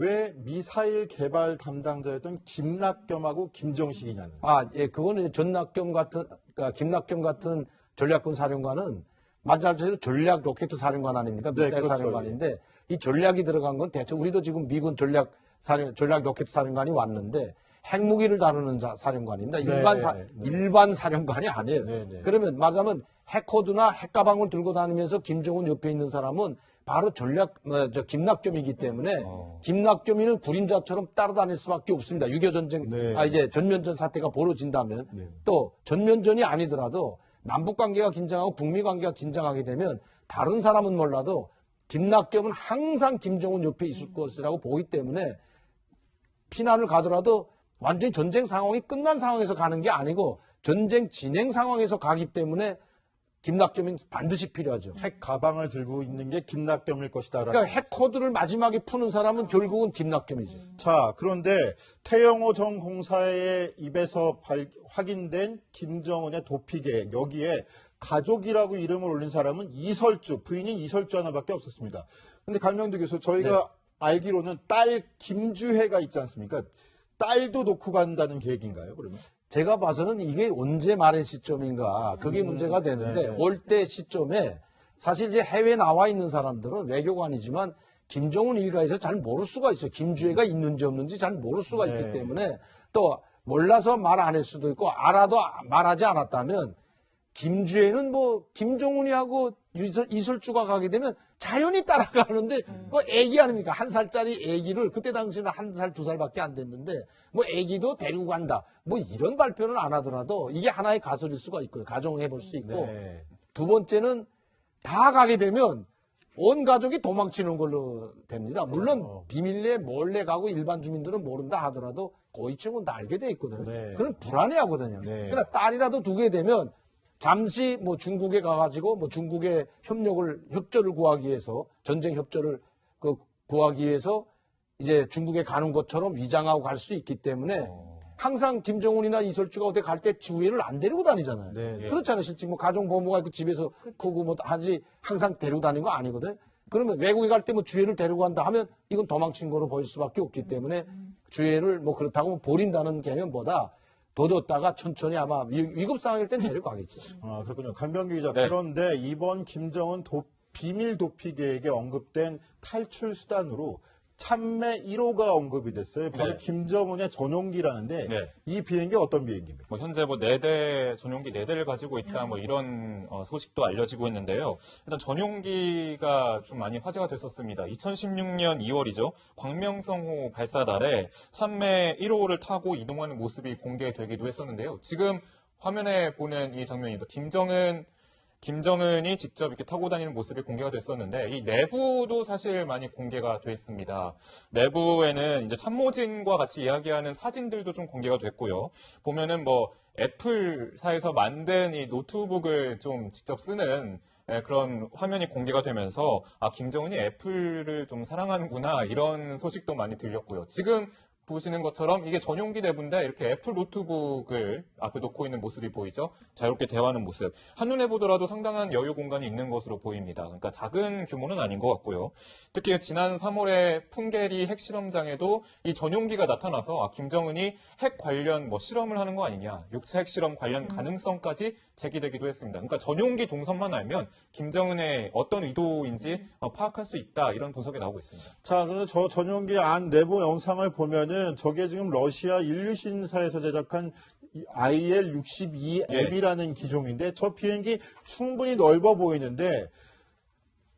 왜 미사일 개발 담당자였던 김낙겸하고 김정식이냐는. 예, 그거는 전낙겸 같은, 그러니까 김낙겸 같은 전략군 사령관은 마찬가지로 전략 로켓 사령관 아닙니까? 네, 미사일 그렇죠. 사령관인데 이 전략이 들어간 건 대체 우리도 지금 미군 전략 로켓 사령관이 왔는데 핵무기를 다루는 사령관입니다. 일반 사령관이 아니에요. 네, 네. 그러면 말하자면 핵코드나 핵가방을 들고 다니면서 김정은 옆에 있는 사람은 바로 김낙겸이기 때문에 김낙겸이는 구림자처럼 따라다닐 수밖에 없습니다. 6.25 전쟁, 네. 이제 전면전 사태가 벌어진다면 네. 또 전면전이 아니더라도 남북 관계가 긴장하고 북미 관계가 긴장하게 되면 다른 사람은 몰라도 김낙겸은 항상 김정은 옆에 있을 것이라고 보기 때문에 피난을 가더라도 완전히 전쟁 상황이 끝난 상황에서 가는 게 아니고 전쟁 진행 상황에서 가기 때문에 김낙겸은 반드시 필요하죠. 핵 가방을 들고 있는 게 김낙겸일 것이다. 그러니까 핵 코드를 마지막에 푸는 사람은 결국은 김낙겸이죠. 자, 그런데 태영호 전 공사의 입에서 확인된 김정은의 도피 계획, 여기에 가족이라고 이름을 올린 사람은 이설주, 부인인 이설주 하나밖에 없었습니다. 근데 강명두 교수, 저희가 알기로는 딸 김주혜가 있지 않습니까? 딸도 놓고 간다는 계획인가요, 그러면? 제가 봐서는 이게 언제 말의 시점인가 그게 문제가 되는데 네. 올 때 시점에 사실 이제 해외에 나와 있는 사람들은 외교관이지만 김정은 일가에서 잘 모를 수가 있어요. 김주혜가 있는지 없는지 잘 모를 수가 네. 있기 때문에 또 몰라서 말 안 했을 수도 있고 알아도 말하지 않았다면 김주혜는 뭐 김정은이하고 이설주가 가게 되면 자연히 따라가는데 뭐 애기 아닙니까? 1살짜리 애기를 그때 당시는 1살, 2살밖에 안 됐는데 뭐 애기도 데리고 간다. 뭐 이런 발표는 안 하더라도 이게 하나의 가설일 수가 있고요. 가정해 볼 수 있고 네. 두 번째는 다 가게 되면 온 가족이 도망치는 걸로 됩니다. 물론 비밀리에 몰래 가고 일반 주민들은 모른다 하더라도 고위층은 다 알게 돼 있거든요. 네. 그럼 불안해하거든요. 네. 그러나 딸이라도 두게 되면 잠시 뭐 중국에 가가지고 뭐 중국의 협조를 구하기 위해서 전쟁 협조를 구하기 위해서 이제 중국에 가는 것처럼 위장하고 갈 수 있기 때문에 항상 김정은이나 이설주가 어디 갈 때 주위를 안 데리고 다니잖아요. 네. 그렇잖아요. 실제 뭐 가정 보호가 있고 집에서 크고 뭐 하지 항상 데리고 다니는 거 아니거든. 그러면 외국에 갈 때 뭐 주위를 데리고 간다 하면 이건 도망친 거로 보일 수밖에 없기 때문에 주위를 뭐 그렇다고 버린다는 개념보다 더 뒀다가 천천히 아마 위급 상황일 땐 데려가겠죠. 그렇군요. 강병기 기자. 네. 그런데 이번 김정은 비밀 도피 계획에 언급된 탈출 수단으로 참매 1호가 언급이 됐어요. 바로 네. 김정은의 전용기라는데 네. 이 비행기 어떤 비행기입니까? 뭐 현재 뭐 4대 전용기 4대를 가지고 있다 뭐 이런 소식도 알려지고 있는데요. 일단 전용기가 좀 많이 화제가 됐었습니다. 2016년 2월이죠. 광명성호 발사달에 참매 1호를 타고 이동하는 모습이 공개되기도 했었는데요. 지금 화면에 보는 이 장면입니다. 김정은이 직접 이렇게 타고 다니는 모습이 공개가 됐었는데 이 내부도 사실 많이 공개가 됐습니다. 내부에는 이제 참모진과 같이 이야기하는 사진들도 좀 공개가 됐고요. 보면은 뭐 애플사에서 만든 이 노트북을 좀 직접 쓰는 그런 화면이 공개가 되면서 김정은이 애플을 좀 사랑하는구나 이런 소식도 많이 들렸고요. 지금 보시는 것처럼 이게 전용기 내부인데 이렇게 애플 노트북을 앞에 놓고 있는 모습이 보이죠? 자유롭게 대화하는 모습. 한눈에 보더라도 상당한 여유 공간이 있는 것으로 보입니다. 그러니까 작은 규모는 아닌 것 같고요. 특히 지난 3월에 풍계리 핵실험장에도 이 전용기가 나타나서 김정은이 핵 관련 뭐 실험을 하는 거 아니냐, 육체 핵실험 관련 가능성까지 제기되기도 했습니다. 그러니까 전용기 동선만 알면 김정은의 어떤 의도인지 파악할 수 있다 이런 분석이 나오고 있습니다. 자, 그럼 저 전용기 안 내부 영상을 보면은 저게 지금 러시아 인류신사에서 제작한 IL-62 M이라는 기종인데 저 비행기 충분히 넓어 보이는데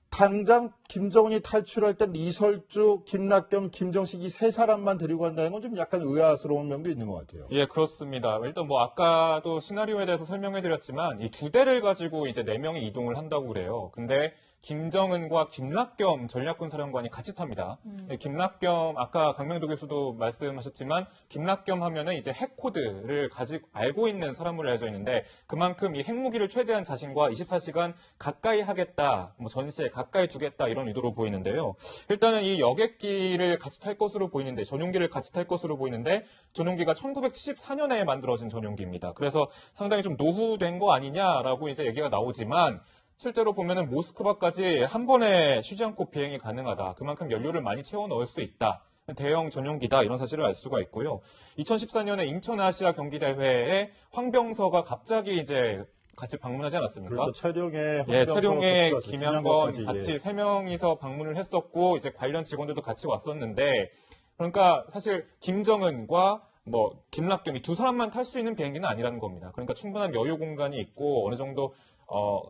당장 김정은이 탈출할 때 이설주, 김낙겸, 김정식 이 세 사람만 데리고 간다는 건 좀 약간 의아스러운 면도 있는 것 같아요. 예, 그렇습니다. 일단 뭐 아까도 시나리오에 대해서 설명해 드렸지만 이 2대를 가지고 이제 4명이 이동을 한다고 그래요. 근데 김정은과 김낙겸 전략군 사령관이 같이 탑니다. 김낙겸 아까 강명도 교수도 말씀하셨지만 김낙겸 하면은 이제 핵 코드를 알고 있는 사람으로 알려져 있는데 그만큼 이 핵무기를 최대한 자신과 24시간 가까이 하겠다, 뭐 전시에 가까이 두겠다 이런 의도로 보이는데요. 일단은 이 여객기를 같이 탈 것으로 보이는데 전용기를 같이 탈 것으로 보이는데 전용기가 1974년에 만들어진 전용기입니다. 그래서 상당히 좀 노후된 거 아니냐라고 이제 얘기가 나오지만 실제로 보면은 모스크바까지 한 번에 쉬지 않고 비행이 가능하다. 그만큼 연료를 많이 채워 넣을 수 있다. 대형 전용기다 이런 사실을 알 수가 있고요. 2014년에 인천 아시아 경기 대회에 황병서가 갑자기 이제 같이 방문하지 않았습니까? 그렇죠. 촬영에 예, 촬영에 황병서, 김양건 김양건까지, 같이 예. 세 명이서 방문을 했었고 이제 관련 직원들도 같이 왔었는데 그러니까 사실 김정은과 뭐 김락겸 이 두 사람만 탈 수 있는 비행기는 아니라는 겁니다. 그러니까 충분한 여유 공간이 있고 어느 정도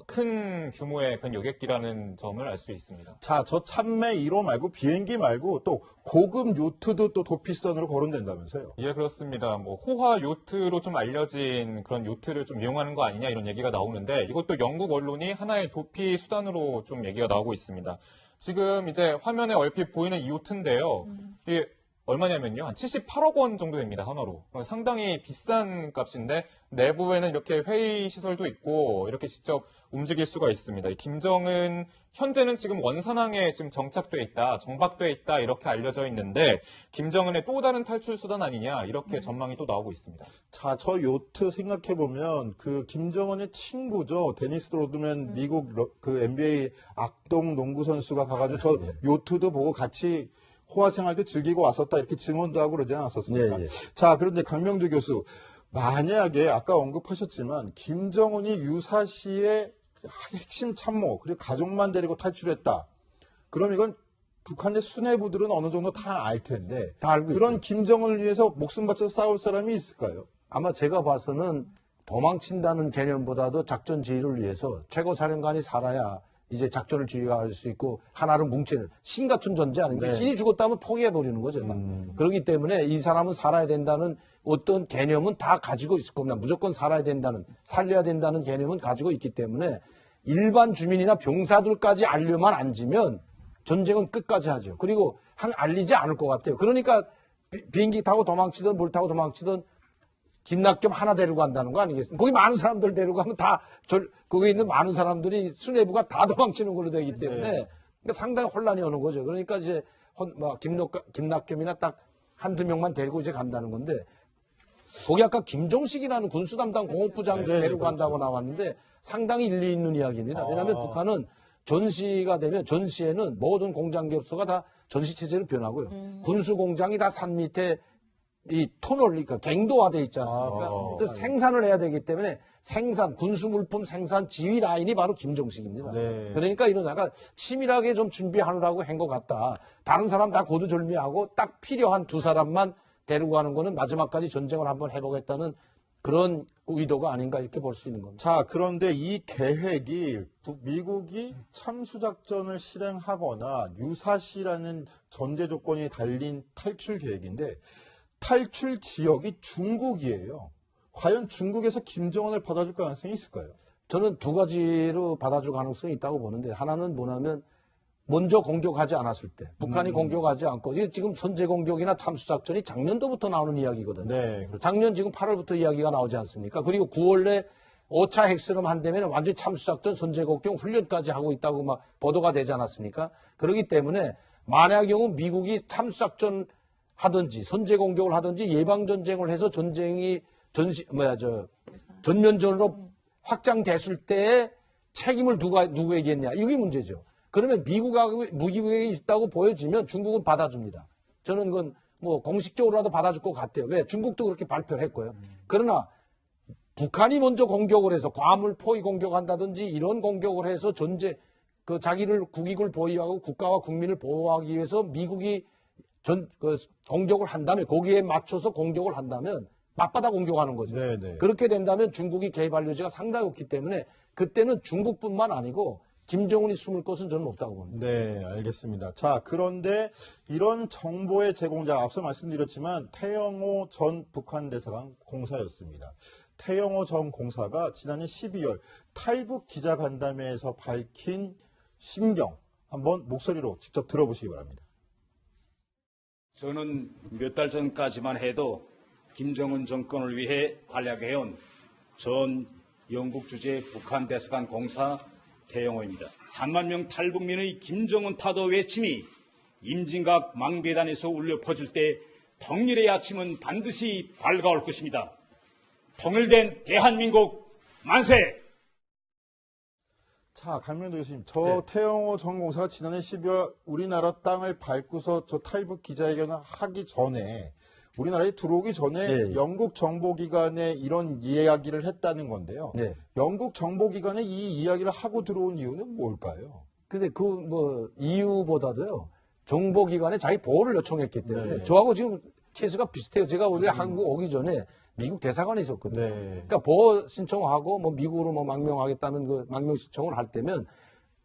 큰 규모의 그런 여객기라는 점을 알 수 있습니다. 자, 저 참매 1호 말고 비행기 말고 또 고급 요트도 또 도피선으로 거론된다면서요? 예, 그렇습니다. 뭐 호화 요트로 좀 알려진 그런 요트를 좀 이용하는 거 아니냐 이런 얘기가 나오는데 이것도 영국 언론이 하나의 도피 수단으로 좀 얘기가 나오고 있습니다. 지금 이제 화면에 얼핏 보이는 이 요트인데요. 이게 얼마냐면요. 한 78억 원 정도 됩니다. 하나로. 상당히 비싼 값인데 내부에는 이렇게 회의 시설도 있고 이렇게 직접 움직일 수가 있습니다. 이 김정은 현재는 지금 원산항에 지금 정착돼 있다, 정박돼 있다 이렇게 알려져 있는데 김정은의 또 다른 탈출 수단 아니냐 이렇게 전망이 또 나오고 있습니다. 자, 저 요트 생각해보면 그 김정은의 친구죠. 데니스 로드맨 미국 그 NBA 악동 농구 선수가 가가지고 저 요트도 보고 같이 호화 생활도 즐기고 왔었다 이렇게 증언도 하고 그러지 않았었습니까? 예, 예. 자, 그런데 강명두 교수 만약에 아까 언급하셨지만 김정은이 유사시의 핵심 참모 그리고 가족만 데리고 탈출했다. 그럼 이건 북한의 수뇌부들은 어느 정도 다 알 텐데 다 알고 그런 김정은을 위해서 목숨 바쳐 싸울 사람이 있을까요? 아마 제가 봐서는 도망친다는 개념보다도 작전 지휘를 위해서 최고사령관이 살아야 이제 작전을 지휘할 수 있고 하나로 뭉치는 신 같은 존재 아닙니까? 네. 신이 죽었다면 포기해버리는 거죠. 그렇기 때문에 이 사람은 살아야 된다는 어떤 개념은 다 가지고 있을 겁니다. 무조건 살아야 된다는, 살려야 된다는 개념은 가지고 있기 때문에 일반 주민이나 병사들까지 알려만 앉으면 전쟁은 끝까지 하죠. 그리고 알리지 않을 것 같아요. 그러니까 비행기 타고 도망치든 뭘 타고 도망치든 김낙겸 하나 데리고 간다는 거 아니겠습니까? 거기 많은 사람들 데리고 가면 거기 있는 많은 사람들이 수뇌부가 다 도망치는 걸로 되기 때문에 그러니까 상당히 혼란이 오는 거죠. 그러니까 이제 김낙겸이나 딱 한두 명만 데리고 이제 간다는 건데 거기 아까 김종식이라는 군수 담당 공업부장 네, 데리고 그렇죠. 간다고 나왔는데 상당히 일리 있는 이야기입니다. 왜냐하면 북한은 전시가 되면 전시에는 모든 공장기업소가 다 전시 체제로 변하고요. 군수 공장이 다 산 밑에 이 터널, 그러니까 갱도화돼 있지 않습니까? 그래서 생산을 해야 되기 때문에 군수 물품 생산 지휘 라인이 바로 김종식입니다. 네. 그러니까 이런 약간 치밀하게 좀 준비하느라고 한 것 같다. 다른 사람 다 고두절미하고 딱 필요한 두 사람만 데리고 가는 거는 마지막까지 전쟁을 한번 해보겠다는 그런 의도가 아닌가 이렇게 볼 수 있는 겁니다. 자, 그런데 이 계획이 미국이 참수작전을 실행하거나 유사시라는 전제 조건이 달린 탈출 계획인데 탈출 지역이 중국이에요. 과연 중국에서 김정은을 받아줄 가능성이 있을까요? 저는 두 가지로 받아줄 가능성이 있다고 보는데 하나는 뭐냐면 먼저 공격하지 않았을 때 북한이 공격하지 않고 지금 선제 공격이나 참수작전이 작년도부터 나오는 이야기거든요. 네. 작년 지금 8월부터 이야기가 나오지 않습니까? 그리고 9월에 5차 핵실험 한다면 완전히 참수작전 선제 공격 훈련까지 하고 있다고 막 보도가 되지 않았습니까? 그렇기 때문에 만약 경우 미국이 참수작전 하든지 선제 공격을 하든지 예방 전쟁을 해서 전쟁이 전면전으로 확장됐을 때 책임을 누구에게 했냐 이게 문제죠. 그러면 미국에게 있다고 보여지면 중국은 받아줍니다. 저는 그건 뭐 공식적으로라도 받아줄 것 같아요. 왜? 중국도 그렇게 발표를 했고요. 그러나 북한이 먼저 공격을 해서 과물 포위 공격한다든지 이런 공격을 해서 자기를 국익을 보호하고 국가와 국민을 보호하기 위해서 미국이 공격을 한다면 거기에 맞춰서 공격을 한다면 맞받아 공격하는 거죠. 네네. 그렇게 된다면 중국이 개입할 여지가 상당히 없기 때문에 그때는 중국뿐만 아니고 김정은이 숨을 것은 저는 없다고 봅니다. 네, 알겠습니다. 자, 그런데 이런 정보의 제공자 앞서 말씀드렸지만 태영호 전 북한 대사관 공사였습니다. 태영호 전 공사가 지난해 12월 탈북 기자간담회에서 밝힌 심경 한번 목소리로 직접 들어보시기 바랍니다. 저는 몇 달 전까지만 해도 김정은 정권을 위해 활약해온 전 영국 주재 북한 대사관 공사 태영호입니다. 3만 명 탈북민의 김정은 타도 외침이 임진각 망배단에서 울려 퍼질 때 통일의 아침은 반드시 밝아올 것입니다. 통일된 대한민국 만세! 자, 강명도 교수님, 저 태영호 전 공사가 지난해 12월 우리나라 땅을 밟고서 저 탈북 기자회견을 하기 전에 우리나라에 들어오기 전에 네. 영국 정보기관에 이런 이야기를 했다는 건데요. 네. 영국 정보기관에 이 이야기를 하고 들어온 이유는 뭘까요? 근데 그 뭐 이유보다도요. 정보기관에 자기 보호를 요청했기 때문에 네. 저하고 지금 케이스가 비슷해요. 제가 우리 한국 오기 전에 미국 대사관에 있었거든요. 네. 그러니까 보호 신청하고 뭐 미국으로 뭐 망명하겠다는 그 망명 신청을 할 때면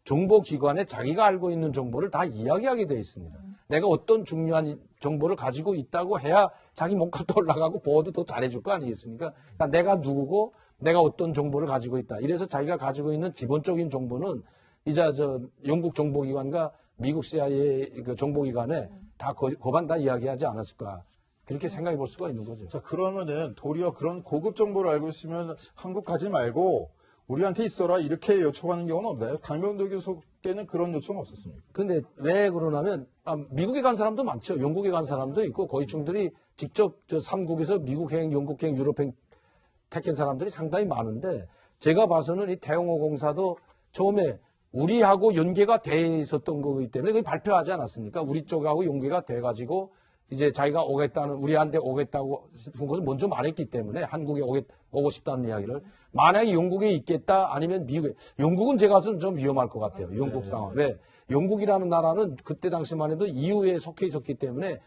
정보기관에 자기가 알고 있는 정보를 다 이야기하게 돼 있습니다. 내가 어떤 중요한 정보를 가지고 있다고 해야 자기 몸값도 올라가고 보호도 더 잘해줄 거 아니겠습니까? 그러니까 내가 누구고 내가 어떤 정보를 가지고 있다. 이래서 자기가 가지고 있는 기본적인 정보는 이제 저 영국 정보기관과 미국 CIA 그 정보기관에 다 거반 다 이야기하지 않았을까. 그렇게 생각해 볼 수가 있는 거죠. 자, 그러면은 도리어 그런 고급 정보를 알고 있으면 한국 가지 말고 우리한테 있어라 이렇게 요청하는 경우는 없나요? 강명도 교수께는 그런 요청 없었습니까? 근데 왜 그러냐면 미국에 간 사람도 많죠. 영국에 간 사람도 있고 고위층들이 직접 저 3국에서 미국행, 영국행, 유럽행 택한 사람들이 상당히 많은데 제가 봐서는 이 태영호 공사도 처음에 우리하고 연계가 돼 있었던 거기 때문에 그게 발표하지 않았습니까? 우리 쪽하고 연계가 돼 가지고 이제 자기가 오겠다는 우리한테 오겠다고 싶은 것을 먼저 말했기 때문에 한국에 오고 싶다는 이야기를 만약에 영국에 있겠다 아니면 미국에 영국은 제가 봐서는 좀 위험할 것 같아요. 영국 상황. 왜? 영국이라는 나라는 그때 당시만 해도 EU에 속해 있었기 때문에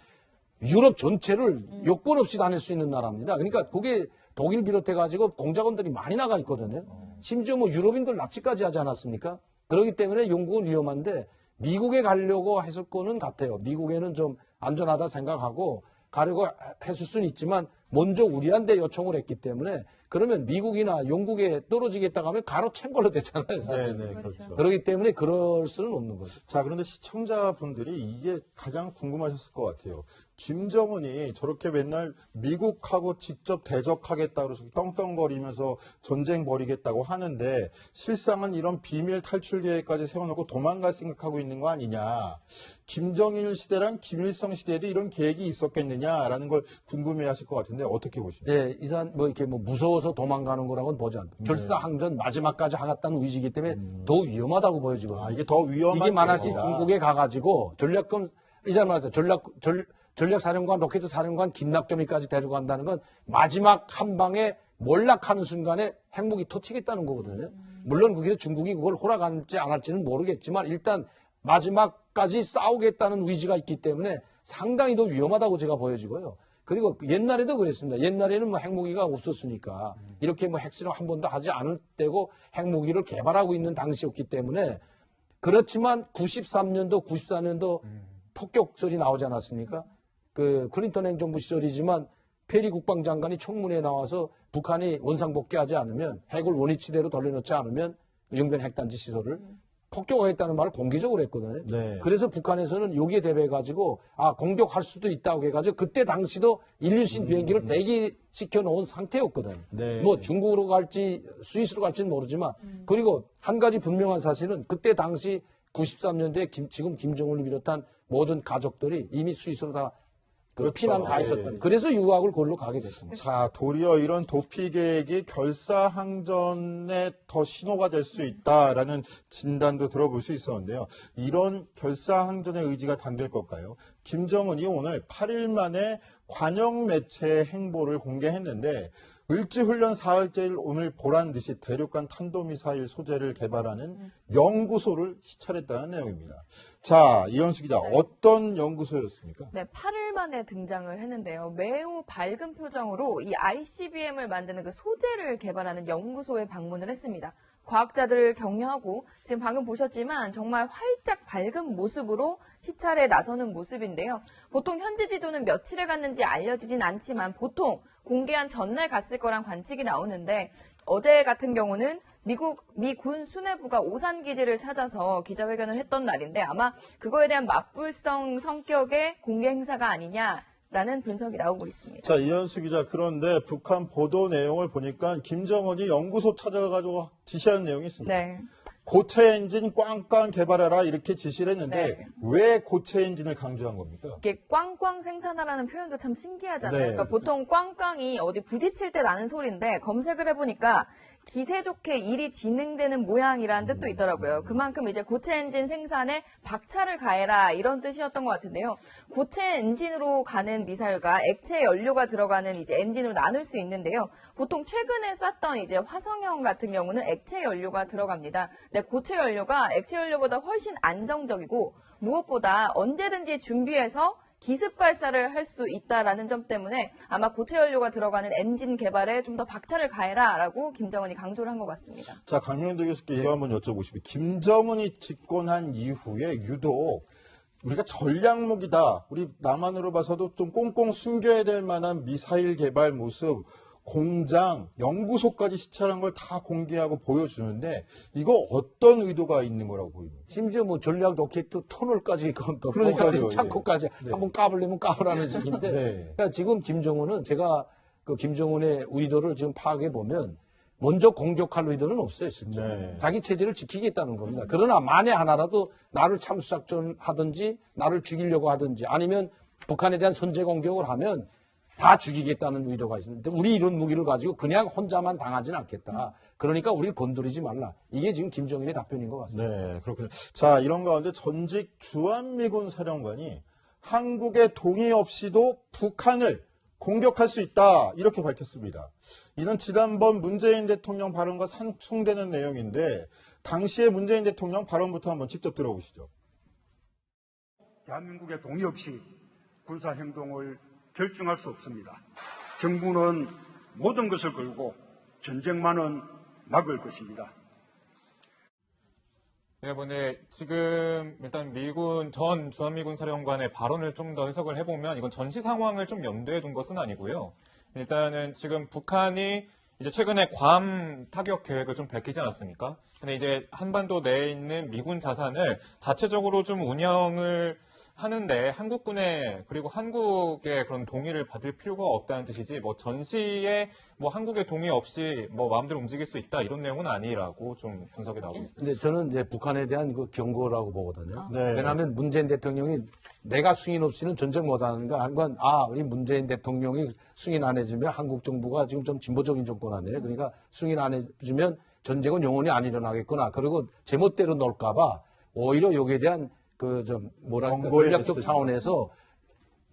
유럽 전체를 요건 없이 다닐 수 있는 나라입니다. 그러니까 그게 독일 비롯해 가지고 공작원들이 많이 나가 있거든요. 심지어 뭐 유럽인들 납치까지 하지 않았습니까? 그렇기 때문에 영국은 위험한데 미국에 가려고 했을 거는 같아요. 미국에는 좀 안전하다 생각하고 가려고 했을 수는 있지만 먼저 우리한테 요청을 했기 때문에 그러면 미국이나 영국에 떨어지겠다고 하면 가로챈 걸로 되잖아요. 사실. 네, 그렇죠. 그렇기 때문에 그럴 수는 없는 거죠. 자, 그런데 시청자분들이 이게 가장 궁금하셨을 것 같아요. 김정은이 저렇게 맨날 미국하고 직접 대적하겠다 그래서 떵떵거리면서 전쟁 벌이겠다고 하는데 실상은 이런 비밀 탈출 계획까지 세워놓고 도망갈 생각하고 있는 거 아니냐. 김정일 시대랑 김일성 시대에도 이런 계획이 있었겠느냐라는 걸 궁금해하실 것 같은데 어떻게 보십니까? 네, 이산 뭐 이렇게 뭐 무서워서 도망가는 거라고는 보지 않고 결사항전 마지막까지 하겠다는 의지이기 때문에 더 위험하다고 보여지거든요. 아, 이게 더 위험한 이게 만약에 계획이다. 중국에 가가지고 전략권 이제 말해서 전략사령관, 로켓 사령관 김낙점이까지 데려간다는 건 마지막 한 방에 몰락하는 순간에 핵무기 터치겠다는 거거든요. 물론 그게 중국이 그걸 허락할지 안 할지는 모르겠지만 일단 마지막까지 싸우겠다는 의지가 있기 때문에 상당히 더 위험하다고 제가 보여지고요. 그리고 옛날에도 그랬습니다. 옛날에는 뭐 핵무기가 없었으니까 이렇게 뭐 핵실험 한 번도 하지 않을 때고 핵무기를 개발하고 있는 당시였기 때문에 그렇지만 93년도, 94년도 폭격설이 나오지 않았습니까? 그 클린턴 행정부 시절이지만 페리 국방장관이 청문회에 나와서 북한이 원상복귀하지 않으면 핵을 원위치대로 돌려놓지 않으면 영변 핵단지 시설을 폭격하겠다는 말을 공개적으로 했거든요. 네. 그래서 북한에서는 여기에 대비해가지고 공격할 수도 있다고 해가지고 그때 당시도 인류신 비행기를 대기시켜 놓은 상태였거든요. 네. 뭐 중국으로 갈지 스위스로 갈지는 모르지만 그리고 한 가지 분명한 사실은 그때 당시 93년도에 지금 김정은을 비롯한 모든 가족들이 이미 스위스로 다 그렇죠. 피난 가 있었던. 예. 그래서 유학을 거기로 가게 됐습니다. 자, 도리어 이런 도피 계획이 결사항전에 더 신호가 될 수 있다라는 진단도 들어볼 수 있었는데요. 이런 결사항전의 의지가 담길 걸까요? 김정은이 오늘 8일 만에 관영 매체 행보를 공개했는데 을지훈련 사흘째를 오늘 보란 듯이 대륙간 탄도미사일 소재를 개발하는 연구소를 시찰했다는 내용입니다. 자, 이현수 기자, 어떤 연구소였습니까? 네, 8일 만에 등장을 했는데요. 매우 밝은 표정으로 이 ICBM을 만드는 그 소재를 개발하는 연구소에 방문을 했습니다. 과학자들을 격려하고 지금 방금 보셨지만 정말 활짝 밝은 모습으로 시찰에 나서는 모습인데요. 보통 현지 지도는 며칠에 갔는지 알려지진 않지만 보통 공개한 전날 갔을 거란 관측이 나오는데 어제 같은 경우는 미 군 수뇌부가 오산 기지를 찾아서 기자회견을 했던 날인데 아마 그거에 대한 맞불성 성격의 공개 행사가 아니냐라는 분석이 나오고 있습니다. 자, 이현수 기자, 그런데 북한 보도 내용을 보니까 김정은이 연구소 찾아가지고 지시한 내용이 있습니다. 네. 고체 엔진 꽝꽝 개발해라 이렇게 지시를 했는데 네. 왜 고체 엔진을 강조한 겁니까? 이게 꽝꽝 생산하라는 표현도 참 신기하잖아요. 네. 그러니까 보통 꽝꽝이 어디 부딪힐 때 나는 소리인데 검색을 해보니까 기세 좋게 일이 진행되는 모양이라는 뜻도 있더라고요. 그만큼 이제 고체 엔진 생산에 박차를 가해라 이런 뜻이었던 것 같은데요. 고체 엔진으로 가는 미사일과 액체 연료가 들어가는 이제 엔진으로 나눌 수 있는데요. 보통 최근에 쐈던 이제 화성형 같은 경우는 액체 연료가 들어갑니다. 근데 고체 연료가 액체 연료보다 훨씬 안정적이고 무엇보다 언제든지 준비해서 기습 발사를 할 수 있다라는 점 때문에 아마 고체 연료가 들어가는 엔진 개발에 좀 더 박차를 가해라라고 김정은이 강조를 한 것 같습니다. 자, 강영도 교수께 이거 한번 여쭤보시고, 김정은이 집권한 이후에 유독 우리가 전략무기다, 우리 남한으로 봐서도 좀 꽁꽁 숨겨야 될 만한 미사일 개발 모습, 공장, 연구소까지 시찰한 걸 다 공개하고 보여주는데 이거 어떤 의도가 있는 거라고 보입니까? 심지어 뭐 전략 로켓 터널까지 그러니까요, 창고까지 네. 한번 까불려면 까불라는 식인데 네. 그러니까 지금 김정은은 제가 그 김정은의 의도를 지금 파악해 보면 먼저 공격할 의도는 없어요, 진짜. 네. 자기 체제를 지키겠다는 겁니다. 그러나 만에 하나라도 나를 참수작전 하든지 나를 죽이려고 하든지 아니면 북한에 대한 선제 공격을 하면 다 죽이겠다는 의도가 있는데 우리 이런 무기를 가지고 그냥 혼자만 당하지는 않겠다. 그러니까 우리를 건드리지 말라. 이게 지금 김정은의 답변인 것 같습니다. 네, 그렇군요. 자, 이런 가운데 전직 주한미군 사령관이 한국의 동의 없이도 북한을 공격할 수 있다. 이렇게 밝혔습니다. 이는 지난번 문재인 대통령 발언과 상충되는 내용인데 당시의 문재인 대통령 발언부터 한번 직접 들어보시죠. 대한민국의 동의 없이 군사행동을 결정할 수 없습니다. 정부는 모든 것을 걸고 전쟁만은 막을 것입니다. 네, 근데 지금 일단 전 주한미군 사령관의 발언을 좀 더 해석을 해보면 이건 전시 상황을 좀 염두에 둔 것은 아니고요. 일단은 지금 북한이 이제 최근에 괌 타격 계획을 좀 밝히지 않았습니까? 근데 이제 한반도 내에 있는 미군 자산을 자체적으로 좀 운영을 하는데 한국군의 그리고 한국의 그런 동의를 받을 필요가 없다는 뜻이지 뭐 전시에 뭐 한국의 동의 없이 뭐 마음대로 움직일 수 있다 이런 내용은 아니라고 좀 분석이 나오고 있습니다. 근데 저는 이제 북한에 대한 그 경고라고 보거든요. 네. 왜냐하면 문재인 대통령이 내가 승인 없이는 전쟁 못하는가 하는 건 우리 문재인 대통령이 승인 안 해주면 한국 정부가 지금 좀 진보적인 정권 아니에요. 그러니까 승인 안 해주면 전쟁은 영원히 안 일어나겠구나. 그리고 제멋대로 놀까봐 오히려 여기에 대한 정보의 전략적 메시지. 차원에서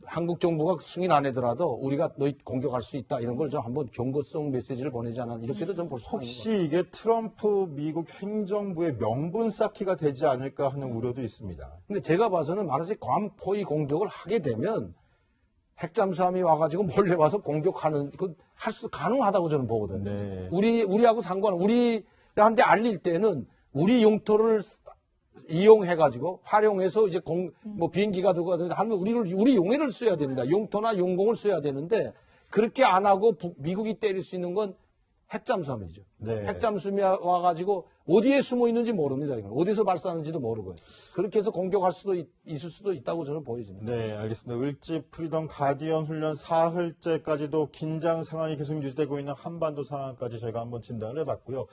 한국 정부가 승인 안 하더라도 우리가 너희 공격할 수 있다 이런 걸 좀 한번 경고성 메시지를 보내지 않았나 이렇게도 좀 볼 수 있는 것 같아요. 혹시 이게 트럼프 미국 행정부의 명분 쌓기가 되지 않을까 하는 우려도 있습니다. 근데 제가 봐서는 만약에 괌 포위 공격을 하게 되면 핵잠수함이 와가지고 몰래 와서 공격하는 가능하다고 저는 보거든요. 네. 우리하고 우리한테 알릴 때는 우리 용토를 이용해가지고 활용해서 이제 비행기가 들고 하면 우리 용해를 써야 됩니다. 용토나 용공을 써야 되는데 그렇게 안 하고 미국이 때릴 수 있는 건 핵잠수함이죠. 네. 핵잠수함이 와가지고 어디에 숨어 있는지 모릅니다. 이건. 어디서 발사하는지도 모르고요. 그렇게 해서 공격할 수도 있을 수도 있다고 저는 보여집니다. 네, 알겠습니다. 을지 프리덤 가디언 훈련 사흘째까지도 긴장 상황이 계속 유지되고 있는 한반도 상황까지 저희가 한번 진단을 해봤고요.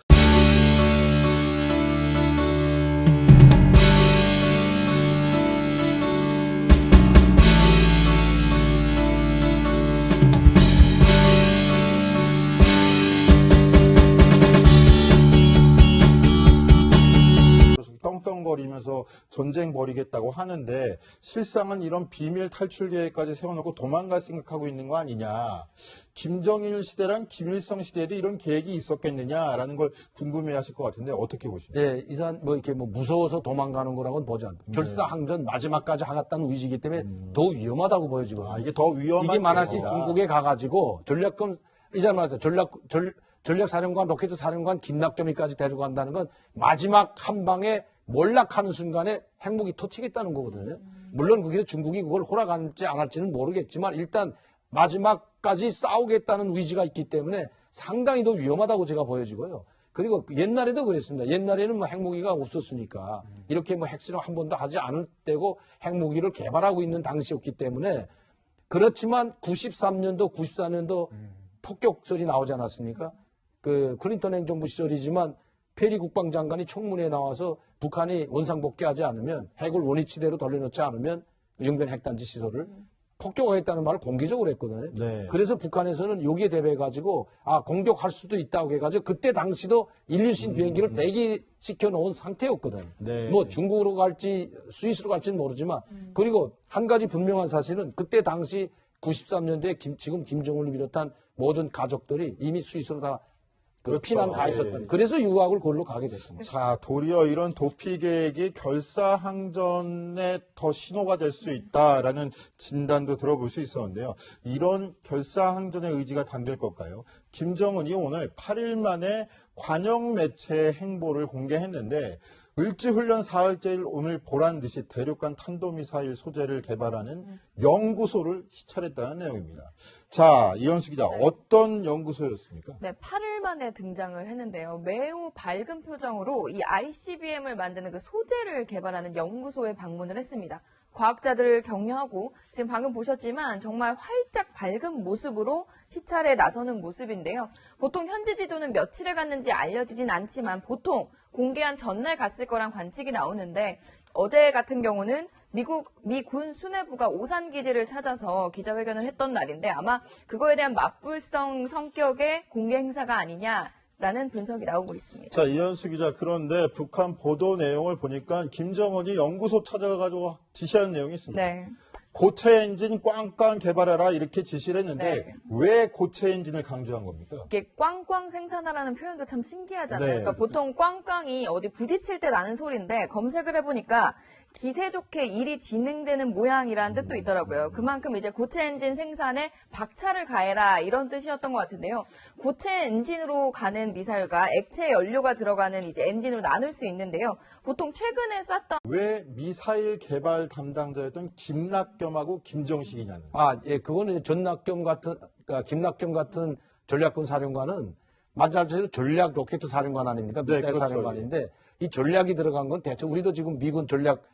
떵떵거리면서 전쟁 벌이겠다고 하는데 실상은 이런 비밀 탈출 계획까지 세워놓고 도망갈 생각하고 있는 거 아니냐. 김정일 시대랑 김일성 시대에도 이런 계획이 있었겠느냐라는 걸 궁금해하실 것 같은데 어떻게 보십니까? 네, 이산 이렇게 무서워서 도망가는 거라고는 보지 않습니다. 결사항전 마지막까지 하겠다는 의지이기 때문에 더 위험하다고 보여지거든요. 이게 더 위험한 이게 만약에 계획이다. 중국에 가가지고 이제 말하자 전략사령관, 로켓사령관 김낙겸이까지 데려간다는 건 마지막 한 방에 몰락하는 순간에 핵무기 터치겠다는 거거든요. 물론 거기서 중국이 그걸 허락할지 안 할지는 모르겠지만 일단 마지막까지 싸우겠다는 의지가 있기 때문에 상당히 더 위험하다고 제가 보여지고요. 그리고 옛날에도 그랬습니다. 옛날에는 핵무기가 없었으니까 이렇게 핵실험 한 번도 하지 않을 때고 핵무기를 개발하고 있는 당시였기 때문에 그렇지만 93년도, 94년도 폭격설이 나오지 않았습니까? 클린턴 행정부 시절이지만 페리 국방장관이 청문회에 나와서 북한이 원상복귀하지 않으면 핵을 원위치대로 돌려놓지 않으면 영변 핵단지 시설을 폭격하겠다는 말을 공개적으로 했거든요. 네. 그래서 북한에서는 여기에 대비해가지고, 공격할 수도 있다고 해가지고, 그때 당시도 인류신 비행기를 대기시켜 놓은 상태였거든요. 네. 뭐 중국으로 갈지, 스위스로 갈지는 모르지만, 그리고 한 가지 분명한 사실은 그때 당시 93년도에 지금 김정은을 비롯한 모든 가족들이 이미 스위스로 다 그렇죠. 피난 다 했었던. 네. 그래서 유학을 거기로 가게 됐습니다. 자, 도리어 이런 도피 계획이 결사항전에 더 신호가 될 수 있다라는 진단도 들어볼 수 있었는데요. 이런 결사항전의 의지가 담길 걸까요? 김정은이 오늘 8일 만에 관영 매체 행보를 공개했는데 을지훈련 사흘째일 오늘 보란 듯이 대륙간 탄도미사일 소재를 개발하는 연구소를 시찰했다는 내용입니다. 자, 이현수 기자, 어떤 연구소였습니까? 네, 8일 만에 등장을 했는데요. 매우 밝은 표정으로 이 ICBM을 만드는 그 소재를 개발하는 연구소에 방문을 했습니다. 과학자들을 격려하고 지금 방금 보셨지만 정말 활짝 밝은 모습으로 시찰에 나서는 모습인데요. 보통 현지 지도는 며칠에 갔는지 알려지진 않지만 보통 공개한 전날 갔을 거란 관측이 나오는데 어제 같은 경우는 미군 수뇌부가 오산 기지를 찾아서 기자회견을 했던 날인데 아마 그거에 대한 맞불성 성격의 공개 행사가 아니냐라는 분석이 나오고 있습니다. 자, 이현수 기자, 그런데 북한 보도 내용을 보니까 김정은이 연구소 찾아가가지고 지시한 내용이 있습니다. 네. 고체 엔진 꽝꽝 개발하라 이렇게 지시를 했는데 네. 왜 고체 엔진을 강조한 겁니까? 이게 꽝꽝 생산하라는 표현도 참 신기하잖아요. 네. 그러니까 보통 꽝꽝이 어디 부딪힐 때 나는 소리인데 검색을 해보니까 기세 좋게 일이 진행되는 모양이라는 뜻도 있더라고요. 그만큼 이제 고체 엔진 생산에 박차를 가해라 이런 뜻이었던 것 같은데요. 고체 엔진으로 가는 미사일과 액체 연료가 들어가는 이제 엔진으로 나눌 수 있는데요. 보통 최근에 쐈던 왜 미사일 개발 담당자였던 김낙겸하고 김정식이냐는. 예, 그거는 이제 김낙겸 같은 전략군 사령관은 마찬가지로 전략 로켓 사령관 아닙니까? 네, 미사일 그렇죠. 사령관인데 이 전략이 들어간 건 대체 우리도 지금 미군 전략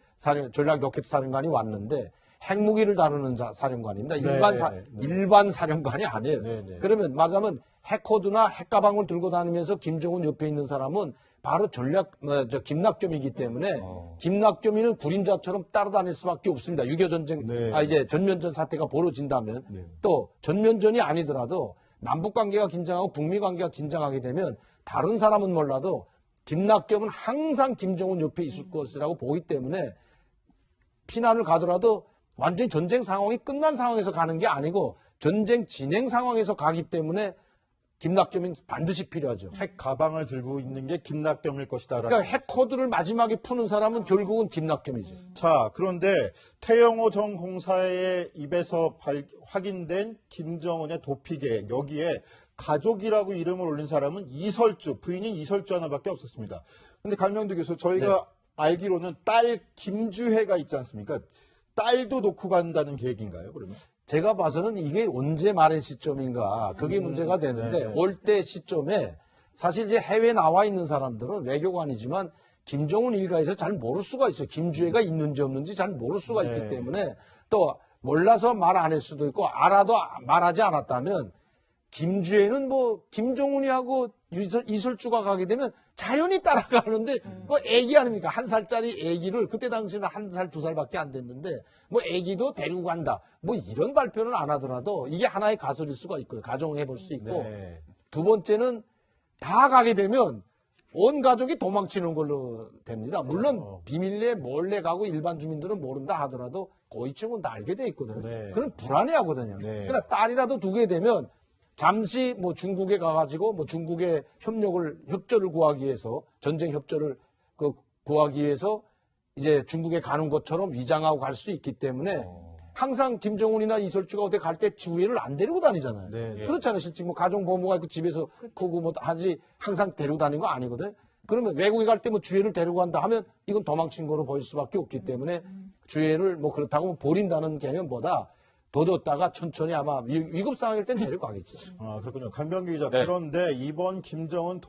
로켓 사령관이 왔는데 핵무기를 다루는 사령관입니다. 일반 사령관이 아니에요. 네, 네. 그러면 말하자면 핵코드나 핵가방을 들고 다니면서 김정은 옆에 있는 사람은 바로 김낙겸이기 때문에 김낙겸이는 구림자처럼 따라다닐 수밖에 없습니다. 6.25 전쟁, 네. 이제 전면전 사태가 벌어진다면 네. 또 전면전이 아니더라도 남북 관계가 긴장하고 북미 관계가 긴장하게 되면 다른 사람은 몰라도 김낙겸은 항상 김정은 옆에 있을 것이라고 보기 때문에 피난을 가더라도 완전히 전쟁 상황이 끝난 상황에서 가는 게 아니고 전쟁 진행 상황에서 가기 때문에 김낙겸이 반드시 필요하죠. 핵 가방을 들고 있는 게 김낙겸일 것이다. 그러니까 핵 코드를 마지막에 푸는 사람은 결국은 김낙겸이죠. 자, 그런데 태영호 전 공사의 입에서 확인된 김정은의 도피 계획, 여기에 가족이라고 이름을 올린 사람은 이설주, 부인인 이설주 하나밖에 없었습니다. 근데 갈명도 교수, 저희가 알기로는 딸 김주혜가 있지 않습니까? 딸도 놓고 간다는 계획인가요, 그러면? 제가 봐서는 이게 언제 말의 시점인가 그게 문제가 되는데 네. 올 때 시점에 사실 이제 해외에 나와 있는 사람들은 외교관이지만 김정은 일가에서 잘 모를 수가 있어요. 김주혜가 있는지 없는지 잘 모를 수가 네. 있기 때문에 또 몰라서 말 안 할 수도 있고 알아도 말하지 않았다면 김주혜는 뭐 김정은이 하고 이설주가 가게 되면 자연히 따라가는데 뭐 애기 아닙니까? 1살짜리 애기를 그때 당시는 1살, 2살밖에 안 됐는데 뭐 애기도 데리고 간다. 뭐 이런 발표는 안 하더라도 이게 하나의 가설일 수가 있고요. 가정해 볼 수 있고 네. 두 번째는 다 가게 되면 온 가족이 도망치는 걸로 됩니다. 물론 비밀리에 몰래 가고 일반 주민들은 모른다 하더라도 고위층은 다 알게 돼 있거든요. 네. 그럼 불안해하거든요. 네. 그러나 딸이라도 두게 되면 잠시 뭐 중국에 가가지고 뭐 중국의 협조를 구하기 위해서 전쟁 협조를 구하기 위해서 이제 중국에 가는 것처럼 위장하고 갈 수 있기 때문에 항상 김정은이나 이설주가 어디 갈 때 주위를 안 데리고 다니잖아요. 네. 그렇잖아요. 실제 뭐 가정 보호가 있고 집에서 크고 뭐 하지 항상 데리고 다니는 거 아니거든. 그러면 외국에 갈 때 뭐 주위를 데리고 간다 하면 이건 도망친 거로 보일 수밖에 없기 때문에 주위를 뭐 그렇다고 버린다는 개념보다 더 뒀다가 천천히 아마 위급 상황일 땐 데리고 가겠죠. 아, 그렇군요. 강병기 기자. 네. 그런데 이번 김정은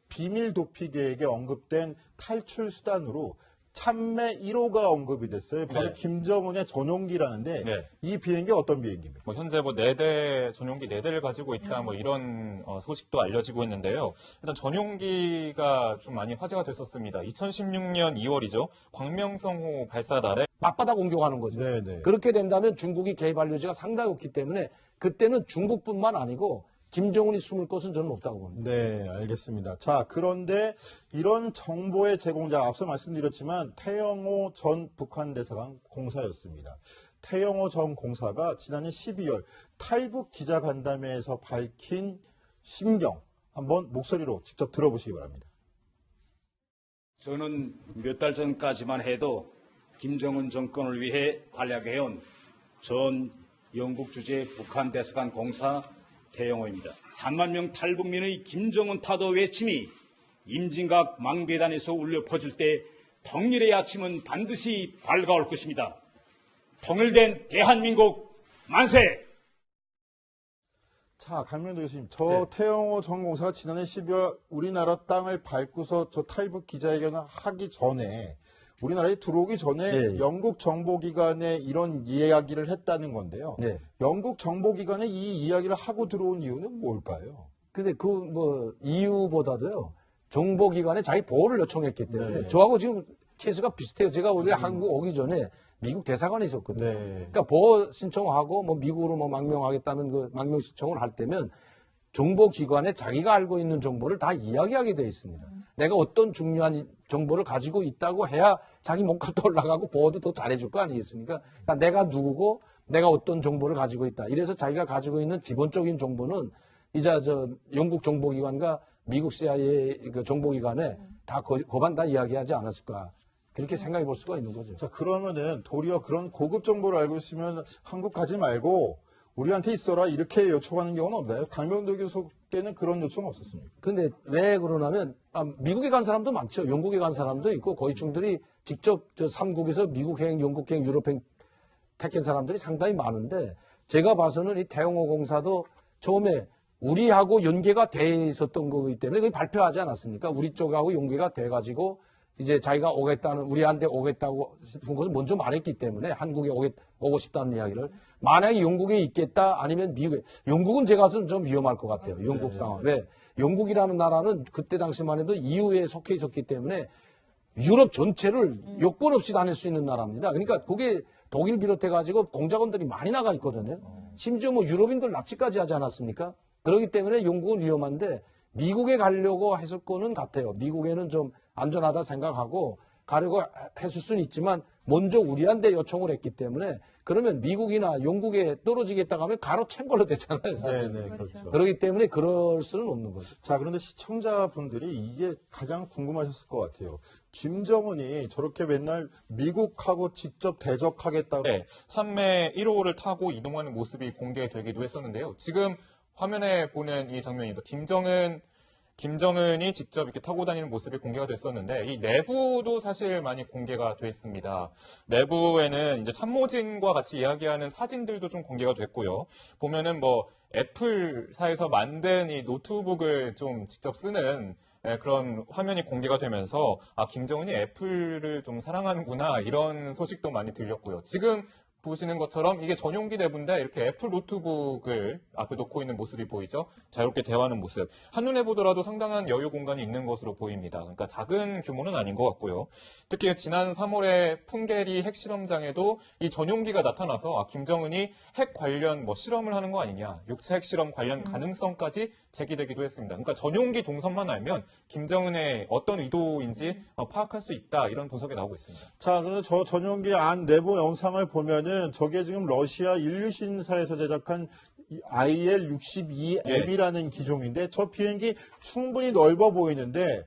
비밀 도피 계획에 언급된 탈출 수단으로 참매 1호가 언급이 됐어요. 바로 네. 김정은의 전용기라는데 네. 이 비행기 어떤 비행기입니까? 뭐 현재 뭐 4대 전용기 4대를 가지고 있다 뭐 이런 소식도 알려지고 있는데요. 일단 전용기가 좀 많이 화제가 됐었습니다. 2016년 2월이죠. 광명성호 발사 날에 맞받아 공격하는 거죠. 네네. 그렇게 된다면 중국이 개입할 여지가 상당히 없기 때문에 그때는 중국뿐만 아니고 김정은이 숨을 것은 저는 없다고 봅니다. 네, 알겠습니다. 자, 그런데 이런 정보의 제공자, 앞서 말씀드렸지만 태영호 전 북한 대사관 공사였습니다. 태영호 전 공사가 지난해 12월 탈북 기자간담회에서 밝힌 심경, 한번 목소리로 직접 들어보시기 바랍니다. 저는 몇 달 전까지만 해도 김정은 정권을 위해 활약해온 전 영국 주재 북한 대사관 공사 태영호입니다. 3만 명 탈북민의 김정은 타도 외침이 임진각 망배단에서 울려 퍼질 때 통일의 아침은 반드시 밝아올 것입니다. 통일된 대한민국 만세! 자, 강명도 교수님, 저 네. 태영호 전 공사가 지난해 12월 우리나라 땅을 밟고서 저 탈북 기자회견을 하기 전에 우리나라에 들어오기 전에 네. 영국 정보기관에 이런 이야기를 했다는 건데요. 네. 영국 정보기관에 이 이야기를 하고 들어온 이유는 뭘까요? 근데 이유보다도요, 정보기관에 자기 보호를 요청했기 때문에 네. 저하고 지금 케이스가 비슷해요. 제가 원래 한국 오기 전에 미국 대사관에 있었거든요. 네. 그러니까 보호 신청하고 미국으로 망명하겠다는 그 망명 신청을 할 때면 정보기관에 자기가 알고 있는 정보를 다 이야기하게 되어 있습니다. 내가 어떤 중요한 정보를 가지고 있다고 해야 자기 몸값도 올라가고 보호도 더 잘해줄 거 아니겠습니까? 그러니까 내가 누구고 내가 어떤 정보를 가지고 있다. 이래서 자기가 가지고 있는 기본적인 정보는 이제 영국 정보기관과 미국 CIA 그 정보기관에 다 거반 다 이야기하지 않았을까. 그렇게 생각해 볼 수가 있는 거죠. 자, 그러면은 도리어 그런 고급 정보를 알고 있으면 한국 가지 말고 우리한테 있어라 이렇게 요청하는 경우는 없나요? 강명도 교수께는 그런 요청 없었습니까? 근데 왜 그러냐면 미국에 간 사람도 많죠. 영국에 간 사람도 있고 고위층들이 직접 저 3국에서 미국행, 영국행, 유럽행 택한 사람들이 상당히 많은데 제가 봐서는 이 태영호 공사도 처음에 우리하고 연계가 돼 있었던 거기 때문에 거의 발표하지 않았습니까? 우리 쪽하고 연계가 돼가지고 이제 자기가 우리한테 오겠다고 싶은 것을 먼저 말했기 때문에 한국에 오고 싶다는 이야기를 만약에 영국에 있겠다 아니면 미국에 영국은 제가 봐서는 좀 위험할 것 같아요. 영국 상황. 왜? 영국이라는 나라는 그때 당시만 해도 EU에 속해 있었기 때문에 유럽 전체를 요건 없이 다닐 수 있는 나라입니다. 그러니까 그게 독일 비롯해가지고 공작원들이 많이 나가 있거든요. 심지어 유럽인들 납치까지 하지 않았습니까? 그렇기 때문에 영국은 위험한데 미국에 가려고 했을 거는 같아요. 미국에는 좀 안전하다 생각하고 가려고 했을 수는 있지만 먼저 우리한테 요청을 했기 때문에 그러면 미국이나 영국에 떨어지겠다 하면 가로챈 걸로 됐잖아요. 사실. 네, 그렇죠. 그렇기 때문에 그럴 수는 없는 거죠. 자, 그런데 시청자분들이 이게 가장 궁금하셨을 것 같아요. 김정은이 저렇게 맨날 미국하고 직접 대적하겠다고. 네, 산매 1호를 타고 이동하는 모습이 공개되기도 했었는데요. 지금 화면에 보는 이 장면입니다. 김정은이 직접 이렇게 타고 다니는 모습이 공개가 됐었는데 이 내부도 사실 많이 공개가 됐습니다. 내부에는 이제 참모진과 같이 이야기하는 사진들도 좀 공개가 됐고요. 보면은 애플사에서 만든 이 노트북을 좀 직접 쓰는 그런 화면이 공개가 되면서 김정은이 애플을 좀 사랑하는구나 이런 소식도 많이 들렸고요. 지금 보시는 것처럼 이게 전용기 내부인데 이렇게 애플 노트북을 앞에 놓고 있는 모습이 보이죠? 자유롭게 대화하는 모습. 한눈에 보더라도 상당한 여유 공간이 있는 것으로 보입니다. 그러니까 작은 규모는 아닌 것 같고요. 특히 지난 3월에 풍계리 핵실험장에도 이 전용기가 나타나서 김정은이 핵 관련 실험을 하는 거 아니냐. 육체 핵실험 관련 가능성까지 제기되기도 했습니다. 그러니까 전용기 동선만 알면 김정은의 어떤 의도인지 파악할 수 있다. 이런 분석이 나오고 있습니다. 자, 그런데 저 전용기 안 내부 영상을 보면은 저게 지금 러시아 인류신사에서 제작한 IL-62 M이라는 기종인데 저 비행기 충분히 넓어 보이는데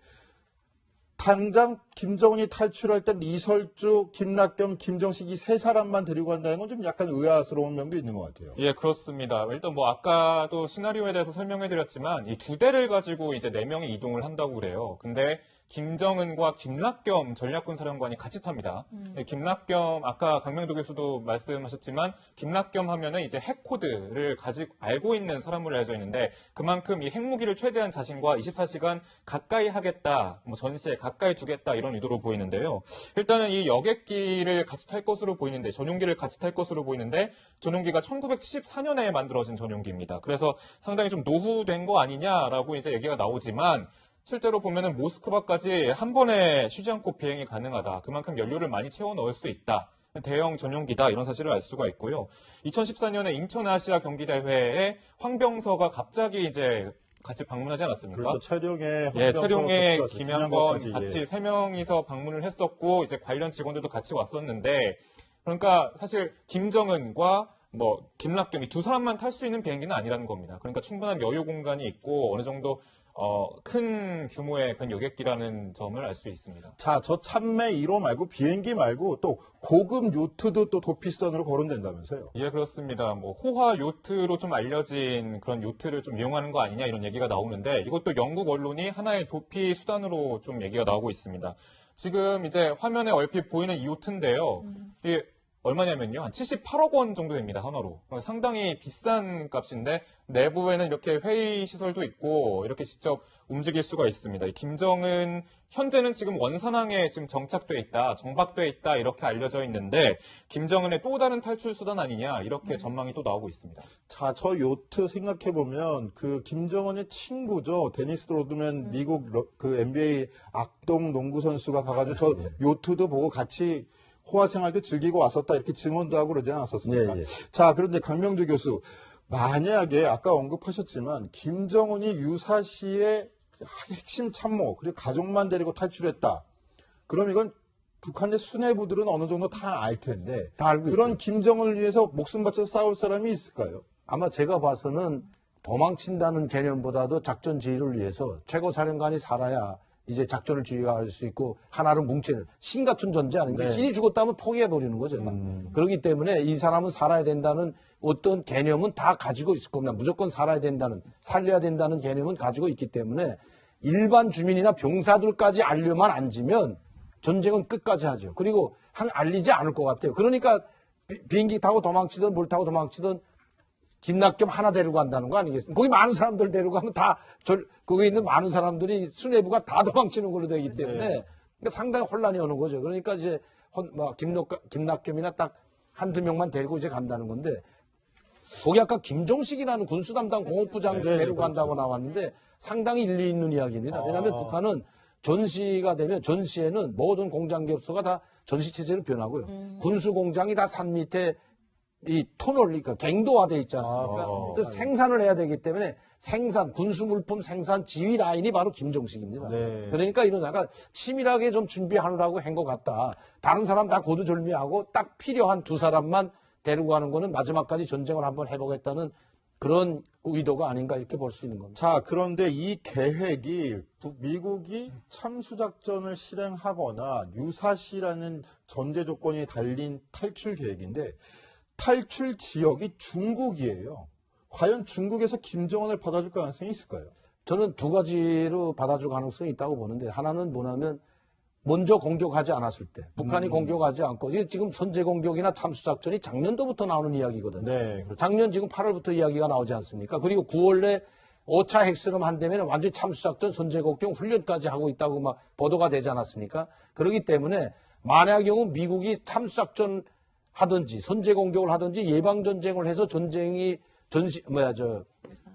당장 김정은이 탈출할 때 이설주, 김락겸, 김정식 이 세 사람만 데리고 간다는 건 좀 약간 의아스러운 면도 있는 것 같아요. 예, 그렇습니다. 일단 아까도 시나리오에 대해서 설명해드렸지만 이 두 대를 가지고 이제 4명이 이동을 한다고 그래요. 근데 김정은과 김락겸 전략군 사령관이 같이 탑니다. 예, 김락겸 아까 강명도 교수도 말씀하셨지만 김락겸 하면은 이제 핵 코드를 알고 있는 사람으로 알려져 있는데 그만큼 이 핵무기를 최대한 자신과 24시간 가까이 하겠다, 전시에 가까이 두겠다 이런 의도로 보이는데요. 일단은 이 여객기를 같이 탈 것으로 보이는데 전용기를 같이 탈 것으로 보이는데 전용기가 1974년에 만들어진 전용기입니다. 그래서 상당히 좀 노후된 거 아니냐라고 이제 얘기가 나오지만 실제로 보면은 모스크바까지 한 번에 쉬지 않고 비행이 가능하다. 그만큼 연료를 많이 채워 넣을 수 있다. 대형 전용기다 이런 사실을 알 수가 있고요. 2014년에 인천 아시아 경기대회에 황병서가 갑자기 이제 같이 방문하지 않았습니까? 그렇죠. 촬영에 예, 촬영에 황병서, 김양건 김양건까지, 같이 예. 세 명이서 방문을 했었고 이제 관련 직원들도 같이 왔었는데 그러니까 사실 김정은과 뭐 김낙겸 이 두 사람만 탈 수 있는 비행기는 아니라는 겁니다. 그러니까 충분한 여유 공간이 있고 어느 정도 큰 규모의 그런 여객기라는 점을 알 수 있습니다. 자, 저 참매 1호 말고 비행기 말고 또 고급 요트도 또 도피선으로 거론된다면서요. 예, 그렇습니다. 뭐 호화 요트로 좀 알려진 그런 요트를 좀 이용하는 거 아니냐 이런 얘기가 나오는데 이것도 영국 언론이 하나의 도피 수단으로 좀 얘기가 나오고 있습니다. 지금 이제 화면에 얼핏 보이는 이 요트인데요. 이게 얼마냐면요. 한 78억 원 정도 됩니다. 하나로. 상당히 비싼 값인데 내부에는 이렇게 회의 시설도 있고 이렇게 직접 움직일 수가 있습니다. 이 김정은 현재는 지금 원산항에 지금 정착돼 있다, 정박돼 있다 이렇게 알려져 있는데 김정은의 또 다른 탈출 수단 아니냐 이렇게 전망이 또 나오고 있습니다. 자, 저 요트 생각해 보면 그 김정은의 친구죠. 데니스 로드맨 미국 그 NBA 악동 농구 선수가 가가지고 저 요트도 보고 같이 호화 생활도 즐기고 왔었다 이렇게 증언도 하고 그러지 않았었습니까? 예, 예. 자, 그런데 강명두 교수 만약에 아까 언급하셨지만 김정은이 유사시의 핵심 참모 그리고 가족만 데리고 탈출했다. 그럼 이건 북한의 수뇌부들은 어느 정도 다 알 텐데 다 알고 그런 있죠. 김정은을 위해서 목숨 바쳐 싸울 사람이 있을까요? 아마 제가 봐서는 도망친다는 개념보다도 작전 지휘를 위해서 최고 사령관이 살아야 이제 작전을 지휘할 수 있고 하나로 뭉치는 신 같은 존재 아닙니까? 네. 신이 죽었다면 포기해버리는 거죠. 그렇기 때문에 이 사람은 살아야 된다는 어떤 개념은 다 가지고 있을 겁니다. 무조건 살아야 된다는, 살려야 된다는 개념은 가지고 있기 때문에 일반 주민이나 병사들까지 알려만 앉으면 전쟁은 끝까지 하죠. 그리고 알리지 않을 것 같아요. 그러니까 비행기 타고 도망치든 뭘 타고 도망치든 김낙겸 하나 데리고 간다는 거 아니겠습니까? 거기 많은 사람들 데리고 가면 거기 있는 많은 사람들이 수뇌부가 다 도망치는 걸로 되기 때문에 그러니까 상당히 혼란이 오는 거죠. 그러니까 이제 김낙겸이나 딱 한두 명만 데리고 이제 간다는 건데 거기 아까 김종식이라는 군수 담당 공업부장 네, 데리고 그렇죠. 간다고 나왔는데 상당히 일리 있는 이야기입니다. 왜냐하면 북한은 전시가 되면 전시에는 모든 공장기업소가 다 전시 체제로 변하고요. 군수 공장이 다 산 밑에 이 터널, 그러니까 갱도화돼 있지 않습니까? 그래서 생산을 해야 되기 때문에 군수 물품 생산 지휘 라인이 바로 김정식입니다. 네. 그러니까 이런 약간 치밀하게 좀 준비하느라고 한 것 같다. 다른 사람 다 고두절미하고 딱 필요한 두 사람만 데리고 가는 거는 마지막까지 전쟁을 한번 해보겠다는 그런 의도가 아닌가 이렇게 볼 수 있는 겁니다. 자, 그런데 이 계획이 미국이 참수작전을 실행하거나 유사시라는 전제 조건이 달린 탈출 계획인데 탈출 지역이 중국이에요. 과연 중국에서 김정은을 받아줄 가능성이 있을까요? 저는 두 가지로 받아줄 가능성이 있다고 보는데 하나는 뭐냐면 먼저 공격하지 않았을 때 북한이 공격하지 않고 지금 선제 공격이나 참수작전이 작년도부터 나오는 이야기거든요. 네, 그렇죠. 작년 지금 8월부터 이야기가 나오지 않습니까? 그리고 9월에 5차 핵실험 한다면 완전히 참수작전 선제 공격 훈련까지 하고 있다고 막 보도가 되지 않았습니까? 그렇기 때문에 만약 경우 미국이 참수작전 하든지 선제 공격을 하든지 예방 전쟁을 해서 전쟁이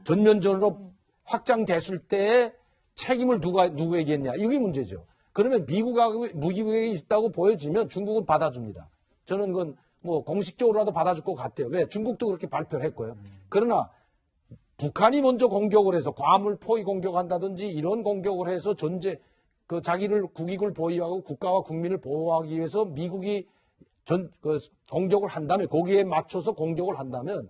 전면전으로 확장됐을 때에 책임을 누구에게 했냐 이게 문제죠. 그러면 미국에게 있다고 보여지면 중국은 받아줍니다. 저는 그건 뭐 공식적으로라도 받아줄 것 같아요. 왜? 중국도 그렇게 발표를 했고요. 그러나 북한이 먼저 공격을 해서 과물 포위 공격한다든지 이런 공격을 해서 자기를 국익을 보유하고 국가와 국민을 보호하기 위해서 미국이 공격을 한다면 거기에 맞춰서 공격을 한다면